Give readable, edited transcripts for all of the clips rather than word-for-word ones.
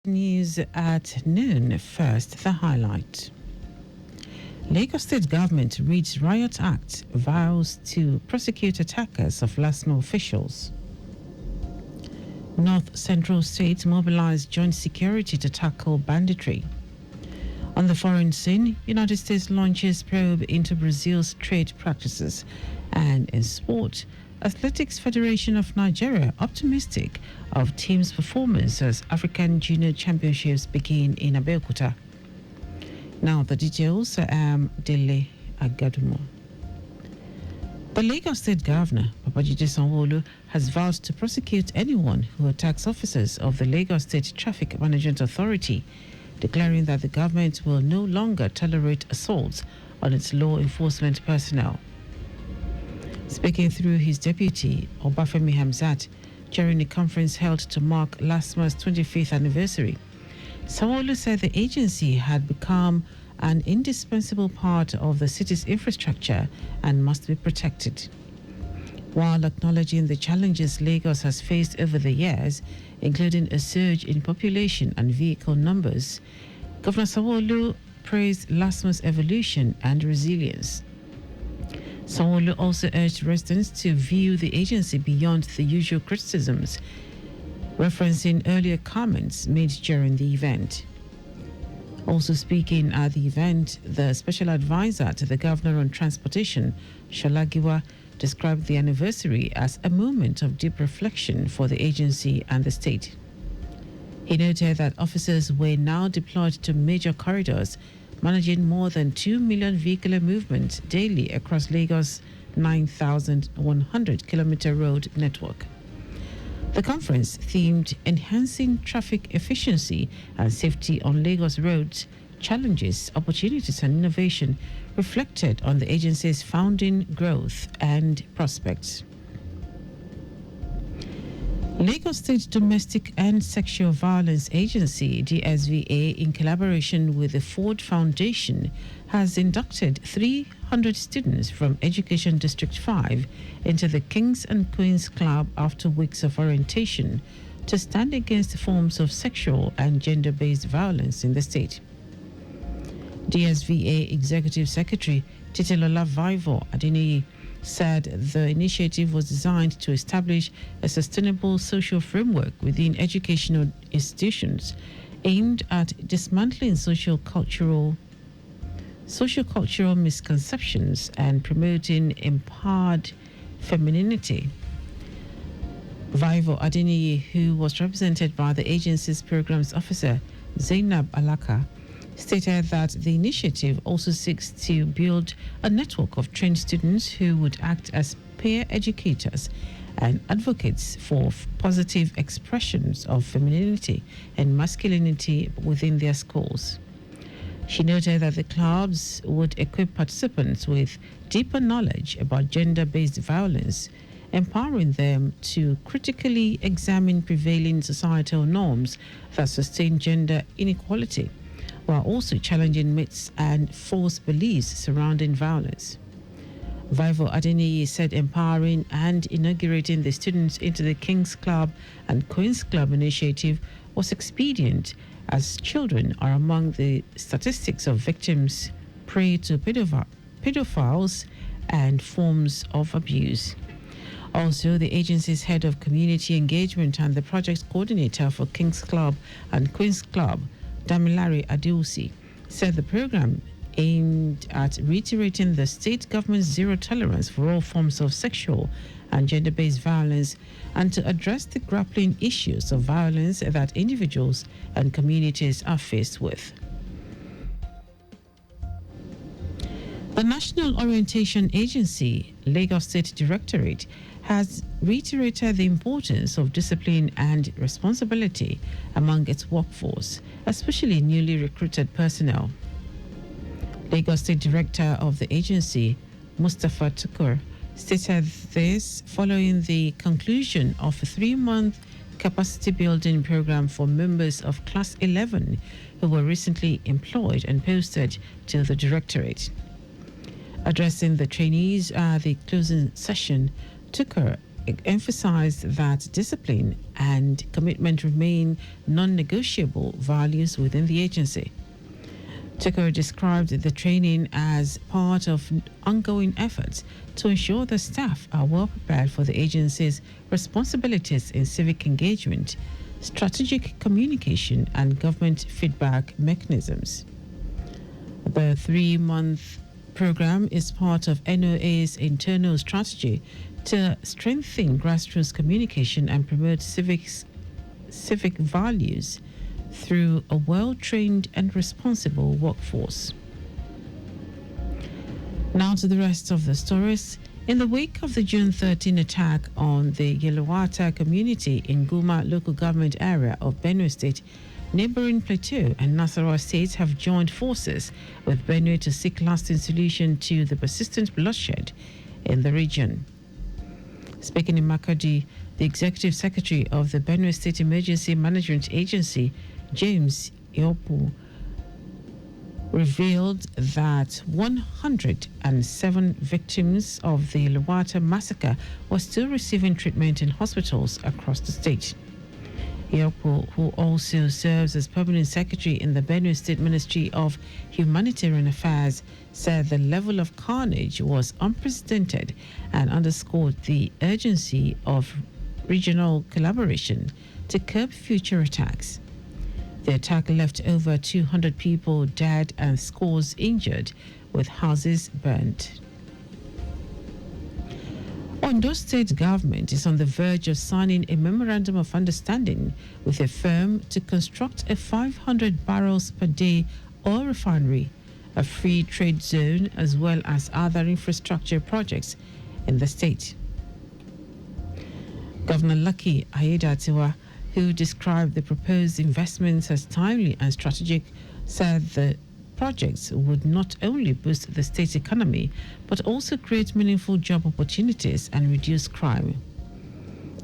News at noon. First, the highlight. Lagos State government reads Riot Act, vows to prosecute attackers of LASMA officials. North Central states mobilize joint security to tackle banditry. On the foreign scene, United States launches probe into Brazil's trade practices. And in sport, Athletics Federation of Nigeria optimistic of team's performance as African Junior Championships begin in Abeokuta. Now the details. Dele Agadumo. The Lagos State Governor, Babajide Sanwo-Olu, has vowed to prosecute anyone who attacks officers of the Lagos State Traffic Management Authority, declaring that the government will no longer tolerate assaults on its law enforcement personnel. Speaking through his deputy, Obafemi Hamzat, during a conference held to mark LASMA's 25th anniversary, Sanwo-Olu said the agency had become an indispensable part of the city's infrastructure and must be protected. While acknowledging the challenges Lagos has faced over the years, including a surge in population and vehicle numbers, Governor Sanwo-Olu praised LASMA's evolution and resilience. Sanwo-Olu also urged residents to view the agency beyond the usual criticisms, referencing earlier comments made during the event. Also speaking at the event, the special advisor to the governor on transportation, Sholagiwa, described the anniversary as a moment of deep reflection for the agency and the state. He noted that officers were now deployed to major corridors, managing more than 2 million vehicular movements daily across Lagos' 9,100-kilometer road network. The conference, themed Enhancing Traffic Efficiency and Safety on Lagos Roads, Challenges, Opportunities and Innovation, reflected on the agency's founding, growth and prospects. Lagos State Domestic and Sexual Violence Agency, DSVA, in collaboration with the Ford Foundation, has inducted 300 students from Education District 5 into the Kings and Queens Club after weeks of orientation to stand against forms of sexual and gender-based violence in the state. DSVA Executive Secretary Titilola Vaivo Adeniyi said the initiative was designed to establish a sustainable social framework within educational institutions aimed at dismantling social-cultural misconceptions and promoting empowered femininity. Vaivo Adeniyi, who was represented by the agency's programs officer Zainab Alaka, stated that the initiative also seeks to build a network of trained students who would act as peer educators and advocates for positive expressions of femininity and masculinity within their schools. She noted that the clubs would equip participants with deeper knowledge about gender-based violence, empowering them to critically examine prevailing societal norms that sustain gender inequality, while also challenging myths and false beliefs surrounding violence. Vaivo Adeniyi said empowering and inaugurating the students into the King's Club and Queen's Club initiative was expedient, as children are among the statistics of victims prey to pedophiles and forms of abuse. Also, the agency's head of community engagement and the project coordinator for King's Club and Queen's Club, Damilare Adeusi, said the program aimed at reiterating the state government's zero tolerance for all forms of sexual and gender-based violence and to address the grappling issues of violence that individuals and communities are faced with. The National Orientation Agency, Lagos State Directorate, has reiterated the importance of discipline and responsibility among its workforce, especially newly recruited personnel. Lagos State Director of the agency, Mustafa Tukur, stated this following the conclusion of a 3-month capacity building program for members of Class 11 who were recently employed and posted to the Directorate. Addressing the trainees at the closing session, Tukur emphasized that discipline and commitment remain non-negotiable values within the agency. Tucker described the training as part of ongoing efforts to ensure the staff are well prepared for the agency's responsibilities in civic engagement, strategic communication, and government feedback mechanisms. The 3-month program is part of NOA's internal strategy to strengthen grassroots communication and promote civic values through a well-trained and responsible workforce. Now to the rest of the stories. In the wake of the June 13 attack on the Yelawata community in Guma local government area of Benue State, neighboring Plateau and Nasarawa states have joined forces with Benue to seek lasting solution to the persistent bloodshed in the region. Speaking in Makadi, the executive secretary of the Benue State Emergency Management Agency, James Iopu, revealed that 107 victims of the Lawata massacre were still receiving treatment in hospitals across the state. Iopu, who also serves as permanent secretary in the Benue State Ministry of Humanitarian Affairs, said the level of carnage was unprecedented and underscored the urgency of regional collaboration to curb future attacks. The attack left over 200 people dead and scores injured, with houses burnt. Ondo State government is on the verge of signing a memorandum of understanding with a firm to construct a 500 barrels per day oil refinery, a free trade zone, as well as other infrastructure projects in the state. Governor Lucky Aiyedatiwa, who described the proposed investments as timely and strategic, said the projects would not only boost the state's economy, but also create meaningful job opportunities and reduce crime.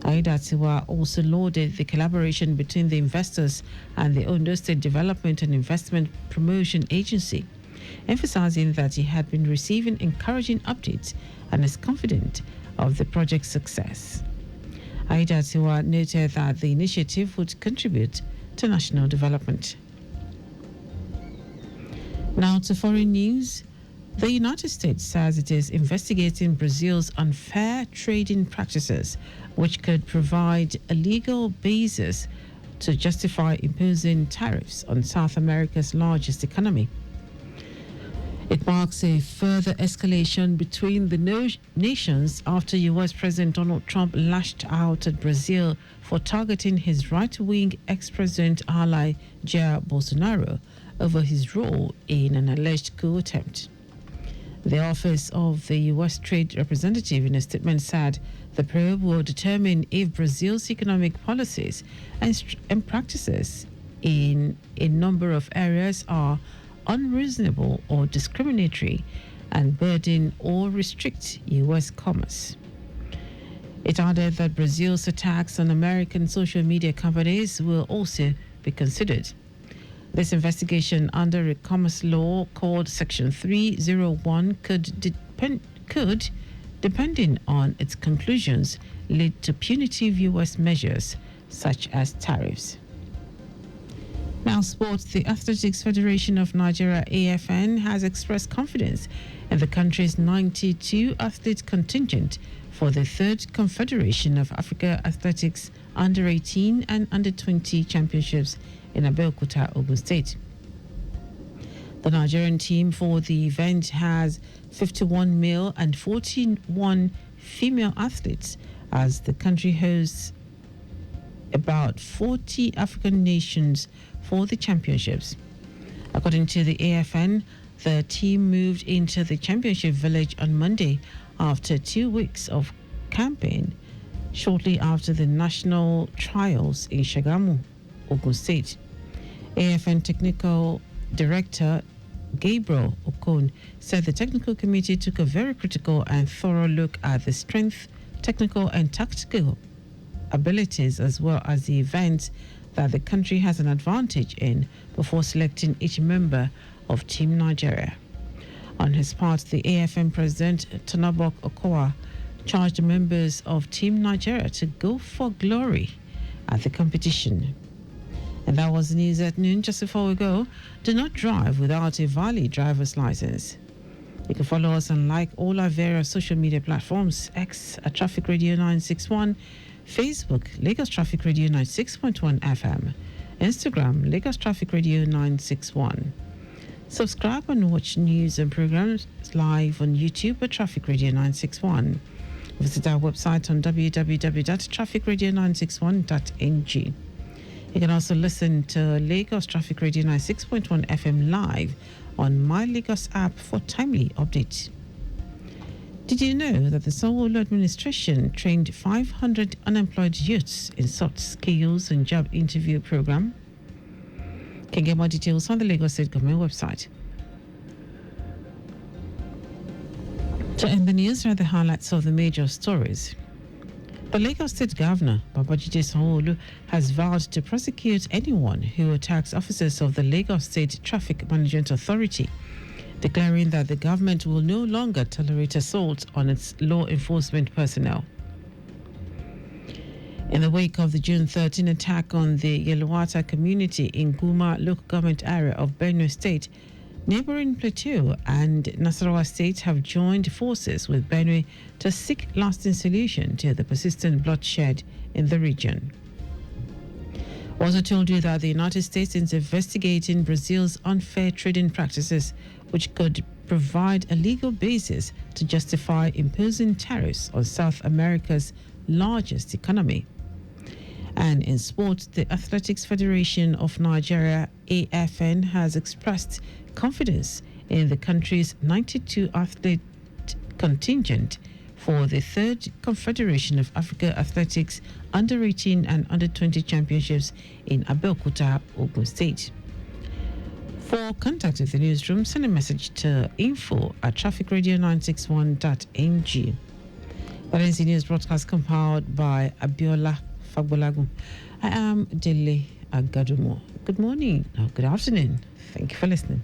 Aiyedatiwa also lauded the collaboration between the investors and the Ondo State Development and Investment Promotion Agency, emphasizing that he had been receiving encouraging updates and is confident of the project's success. Aiyedatiwa noted that the initiative would contribute to national development. Now to foreign news. The United States says it is investigating Brazil's unfair trading practices, which could provide a legal basis to justify imposing tariffs on South America's largest economy. It marks a further escalation between the nations after U.S. President Donald Trump lashed out at Brazil for targeting his right-wing ex-president ally Jair Bolsonaro over his role in an alleged coup attempt. The office of the U.S. Trade Representative in a statement said the probe will determine if Brazil's economic policies and practices in a number of areas are unreasonable or discriminatory and burden or restrict U.S. commerce. It added that Brazil's attacks on American social media companies will also be considered. This investigation under a commerce law called Section 301 could, depending on its conclusions, lead to punitive U.S. measures such as tariffs. Now sports. The Athletics Federation of Nigeria, AFN, has expressed confidence in the country's 92 athlete contingent for the third Confederation of Africa Athletics Under-18 and Under-20 Championships in Abeokuta, Ogun State. The Nigerian team for the event has 51 male and 41 female athletes, as the country hosts about 40 African nations for the championships. According to the AFN, the team moved into the championship village on Monday after 2 weeks of camping, shortly after the national trials in Shagamu, Ogun State. AFN Technical Director Gabriel Okon said the technical committee took a very critical and thorough look at the strength, technical and tactical abilities, as well as the events that the country has an advantage in, before selecting each member of Team Nigeria. On his part, the AFN president, Tonabok Okowa, charged the members of Team Nigeria to go for glory at the competition. And that was the news at noon. Just before we go, do not drive without a valid driver's license. You can follow us and like all our various social media platforms: X at Traffic Radio 961, Facebook Lagos Traffic Radio 96.1 FM, Instagram Lagos Traffic Radio 961. Subscribe and watch news and programs live on YouTube at Traffic Radio 961. Visit our website on www.trafficradio961.ng. You can also listen to Lagos Traffic Radio 96.1 FM live on My Lagos app for timely updates. Did you know that the Sanwo-Olu administration trained 500 unemployed youths in soft skills and job interview program? You can get more details on the Lagos State Government website. To end the news are the highlights of the major stories. The Lagos State Governor, Babajide Sanwo-Olu, has vowed to prosecute anyone who attacks officers of the Lagos State Traffic Management Authority, declaring that the government will no longer tolerate assault on its law enforcement personnel. In the wake of the June 13 attack on the Yelwata community in Guma local government area of Benue State, neighboring Plateau and Nasarawa State have joined forces with Benue to seek lasting solution to the persistent bloodshed in the region. We also told you that the United States is investigating Brazil's unfair trading practices, which could provide a legal basis to justify imposing tariffs on South America's largest economy. And in sports, the Athletics Federation of Nigeria, AFN, has expressed confidence in the country's 92 athlete contingent for the third Confederation of Africa Athletics Under-18 and Under-20 Championships in Abeokuta, Ogun State. For contact with the newsroom, send a message to info@trafficradio961.ng. That is the news broadcast compiled by Abiola Fagbolagun. I am Dele Agadumo. Good morning or good afternoon. Thank you for listening.